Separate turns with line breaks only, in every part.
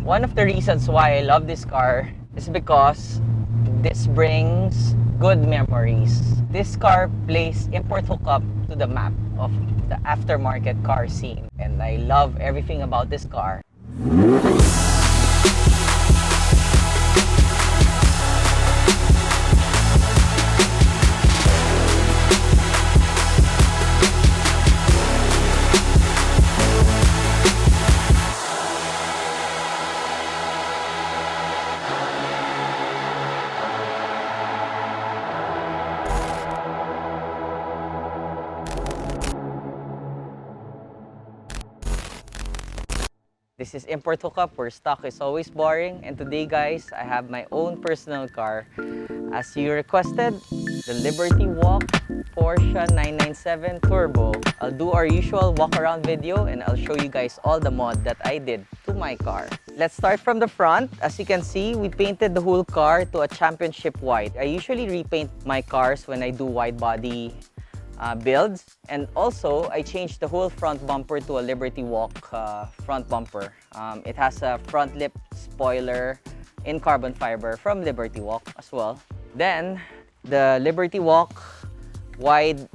One of the reasons why I love this car is because this brings good memories. This car plays import hookup to the map of the aftermarket car scene, and I love everything about this car. This is Import Hookup, where stock is always boring. And today, guys, I have my own personal car. As you requested, the Liberty Walk Porsche 997 Turbo. I'll do our usual walk-around video and I'll show you guys all the mod that I did to my car. Let's start from the front. As you can see, we painted the whole car to a championship white. I usually repaint my cars when I do wide body builds, and also I changed the whole front bumper to a Liberty Walk front bumper. It has a front lip spoiler in carbon fiber from Liberty Walk as well. Then the Liberty Walk wide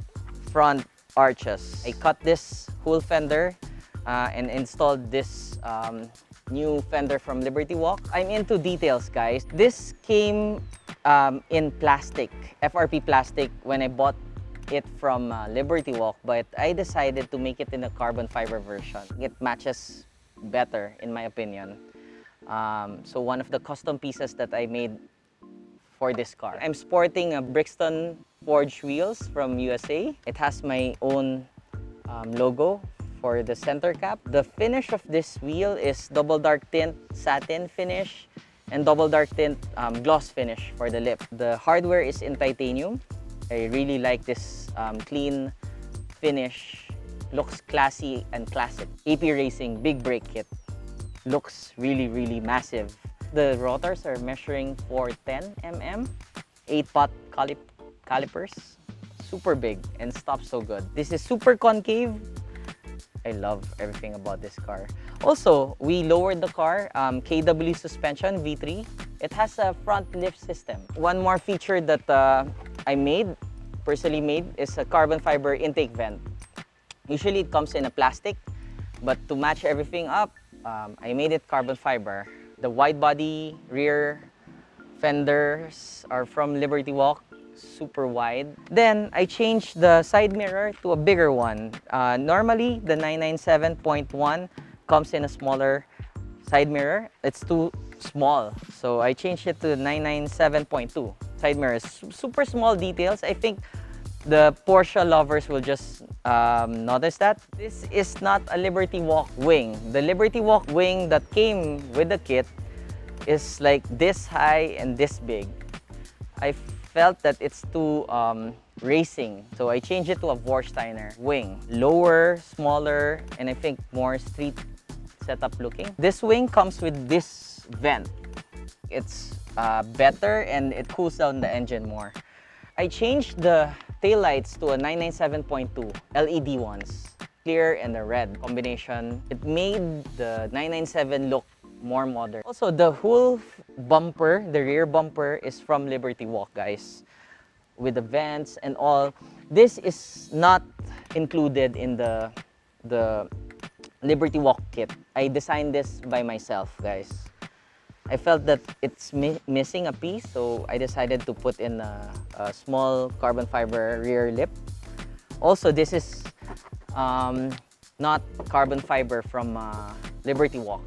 front arches. I cut this whole fender and installed this new fender from Liberty Walk. I'm into details, guys. This came in plastic, FRP plastic, when I bought it from Liberty Walk, but I decided to make it in a carbon fiber version. It matches better, in my opinion. So one of the custom pieces that I made for this car. I'm sporting a Brixton forged wheels from USA. It has my own logo for the center cap. The finish of this wheel is double dark tint satin finish and double dark tint gloss finish for the lip. The hardware is in titanium. I really like this clean finish. Looks classy and classic. AP Racing big brake kit. Looks really massive. The rotors are measuring for 10 mm. 8-pot calipers. Super big and stops so good. This is super concave. I love everything about this car. Also, we lowered the car, KW suspension V3. It has a front lift system. One more feature that I personally made, is a carbon fiber intake vent. Usually it comes in a plastic, but to match everything up, I made it carbon fiber. The wide body rear fenders are from Liberty Walk, super wide. Then I changed the side mirror to a bigger one. Normally the 997.1 comes in a smaller side mirror. It's too small, so I changed it to 997.2 side mirrors. Super small details. I think the Porsche lovers will just notice that. This is not a Liberty Walk wing. The Liberty Walk wing that came with the kit is like this high and this big. I felt that it's too racing, so I changed it to a Vorsteiner wing. Lower, smaller, and I think more street setup looking. This wing comes with this vent. It's better and it cools down the engine more. I changed the taillights to a 997.2 LED ones. Clear and the red combination. It made the 997 look more modern. Also, the whole bumper, the rear bumper, is from Liberty Walk, guys. With the vents and all. This is not included in the Liberty Walk kit. I designed this by myself, guys. I felt that it's missing a piece, so I decided to put in a small carbon fiber rear lip. Also, this is not carbon fiber from Liberty Walk.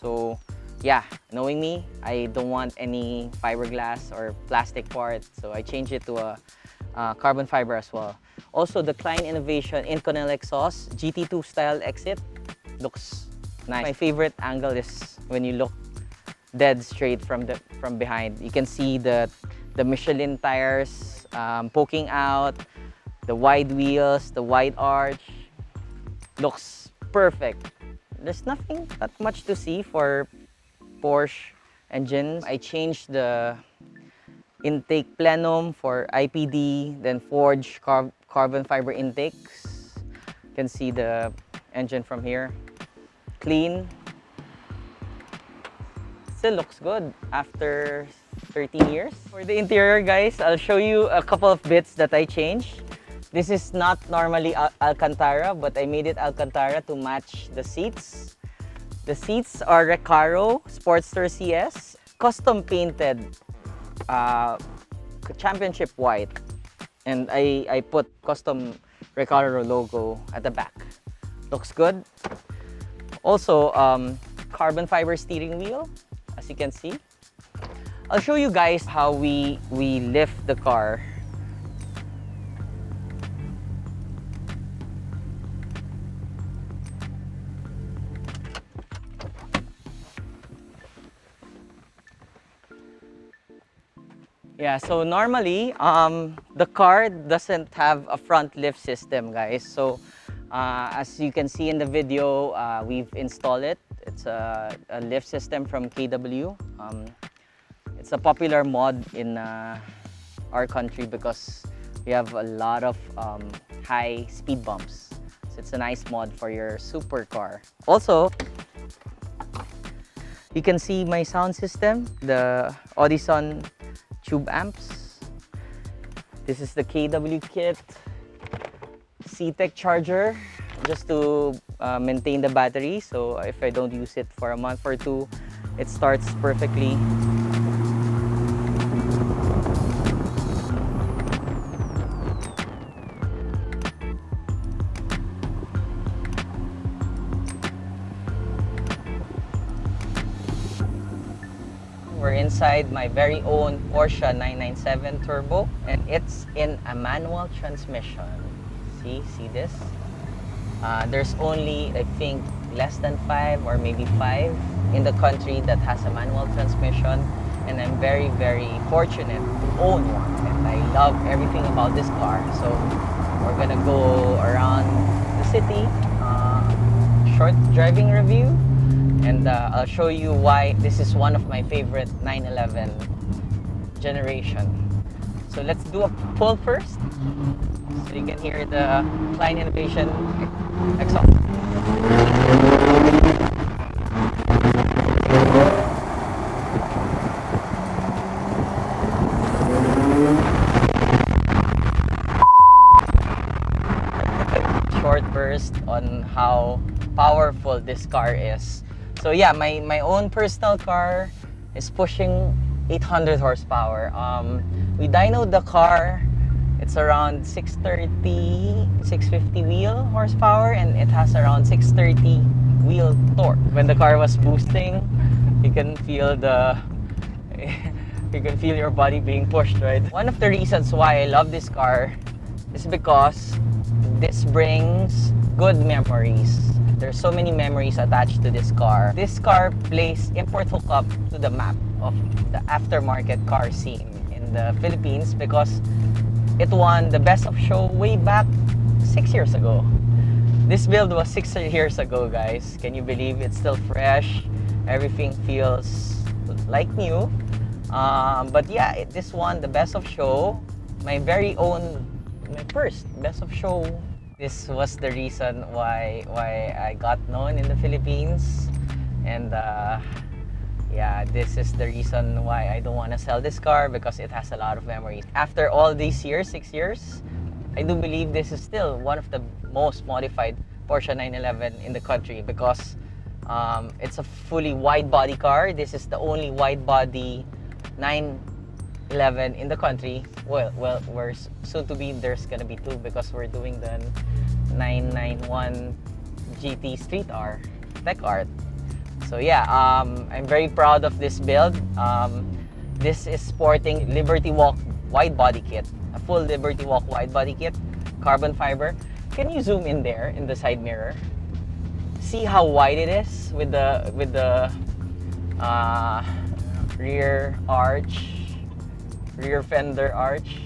So yeah, knowing me, I don't want any fiberglass or plastic part, so I changed it to a carbon fiber as well. Also, the Kline Innovation Inconel exhaust GT2 style exit looks nice. My favorite angle is when you look dead straight from behind. You can see the Michelin tires poking out, the wide wheels, the wide arch. Looks perfect. There's nothing that much to see for Porsche engines. I changed the intake plenum for IPD, then forged carbon fiber intakes. You can see the engine from here. Clean. still looks good after 13 years. For the interior, guys, I'll show you a couple of bits that I changed. This is not normally Alcantara, but I made it Alcantara to match the seats. The seats are Recaro Sportster CS, custom painted championship white. And I put custom Recaro logo at the back. Looks good. Also, carbon fiber steering wheel, as you can see. I'll show you guys how we lift the car. Yeah, so normally, the car doesn't have a front lift system, guys. So, as you can see in the video, we've installed it. It's a lift system from KW. It's a popular mod in our country because we have a lot of high speed bumps. So it's a nice mod for your supercar. Also, you can see my sound system, the Audison tube amps. This is the KW kit, C-Tech charger, just to maintain the battery. So if I don't use it for a month or two, it starts perfectly. We're inside my very own Porsche 997 Turbo, and it's in a manual transmission. See this? There's only, I think, less than 5 or maybe 5 in the country that has a manual transmission, and I'm very, very fortunate to own one, and I love everything about this car. So we're gonna go around the city, short driving review, and I'll show you why this is one of my favorite 911 generation. So let's do a pull first, so you can hear the Kline Innovation exhaust. Short burst on how powerful this car is. So yeah, my own personal car is pushing 800 horsepower. We dynoed the car. It's around 630, 650 wheel horsepower, and it has around 630 wheel torque. When the car was boosting, you can feel you can feel your body being pushed, right? One of the reasons why I love this car is because this brings good memories. There's so many memories attached to this car. This car plays import hookup to the map of the aftermarket car scene in the Philippines because it won the Best of Show way back 6 years ago. This build was 6 years ago, guys. Can you believe it's still fresh? Everything feels like new. But yeah, this won the Best of Show. My first Best of Show. This was the reason why I got known in the Philippines, and yeah, this is the reason why I don't want to sell this car, because it has a lot of memories. After all these years, 6 years, I do believe this is still one of the most modified Porsche 911 in the country, because it's a fully wide body car. This is the only wide body 911 in the country. Well, we're soon to be, there's gonna be 2, because we're doing the 991 GT Street R Tech Art. So yeah, I'm very proud of this build. This is sporting Liberty Walk wide body kit, a full Liberty Walk wide body kit, carbon fiber. Can you zoom in there in the side mirror? See how wide it is with the rear fender arch.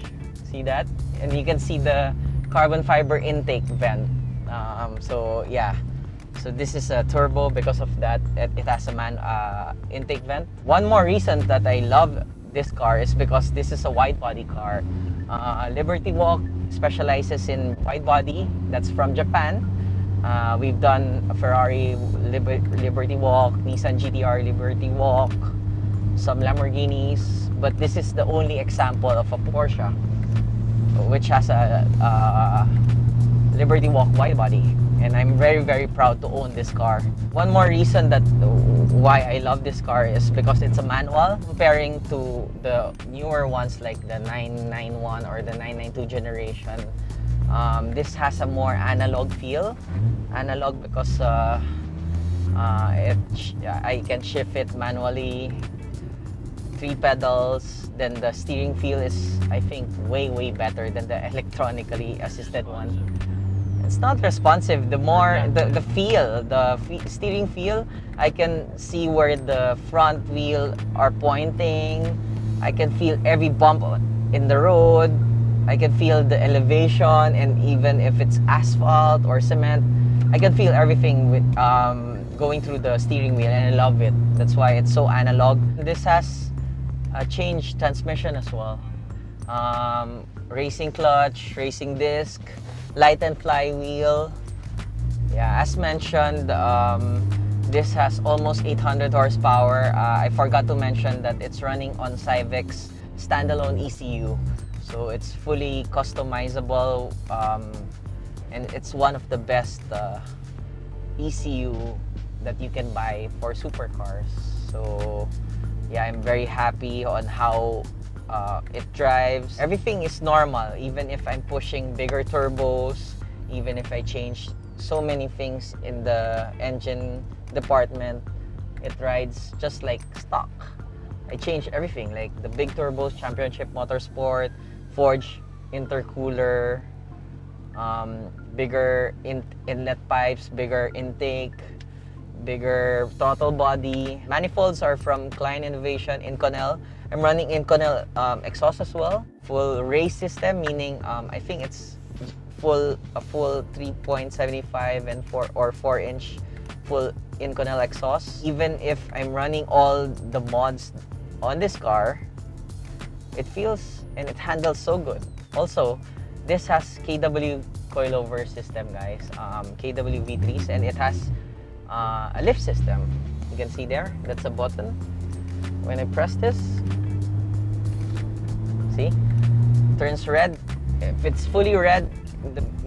See that? And you can see the carbon fiber intake vent. So yeah, so this is a turbo. Because of that, it has a intake vent. One more reason that I love this car is because this is a wide body car. Liberty Walk specializes in wide body. That's from Japan. We've done a Ferrari Liberty Walk, Nissan GTR Liberty Walk, some Lamborghinis, but this is the only example of a Porsche which has a Liberty Walk Widebody, and I'm very proud to own this car. One more reason that why I love this car is because it's a manual. Comparing to the newer ones like the 991 or the 992 generation, this has a more analog feel. Analog because I can shift it manually, 3 pedals. Then the steering feel is, I think, way better than the electronically assisted one. It's not responsive. The more the steering feel, I can see where the front wheel are pointing. I can feel every bump in the road. I can feel the elevation, and even if it's asphalt or cement, I can feel everything with going through the steering wheel, and I love it. That's why it's so analog. This has a change transmission as well. Racing clutch, racing disc, light and flywheel. Yeah, as mentioned, this has almost 800 horsepower. I forgot to mention that it's running on Civic's standalone ECU. So it's fully customizable, and it's one of the best ECU that you can buy for supercars. So yeah, I'm very happy on how it drives. Everything is normal, even if I'm pushing bigger turbos, even if I change so many things in the engine department, it rides just like stock. I changed everything, like the big turbos, Championship Motorsport, Forge intercooler, bigger inlet pipes, bigger intake, bigger throttle body. Manifolds are from Kline Innovation in Connell. I'm running in Connell exhaust as well. Full race system, meaning I think it's a full 3.75 and 4-inch full in Connell exhaust. Even if I'm running all the mods on this car, it feels and it handles so good. Also, this has KW coilover system, guys. KW V3s, and it has a lift system. You can see there, that's a button. When I press this, see, turns red. If it's fully red,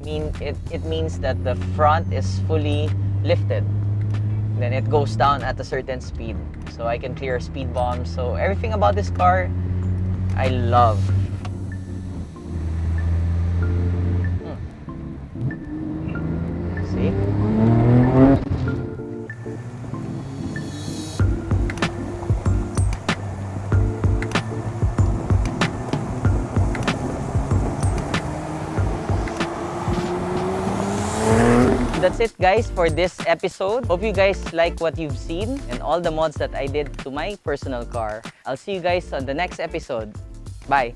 it means that the front is fully lifted. Then it goes down at a certain speed, so I can clear speed bumps. So everything about this car, I love. See? That's it, guys, for this episode. Hope you guys like what you've seen and all the mods that I did to my personal car. I'll see you guys on the next episode. Bye!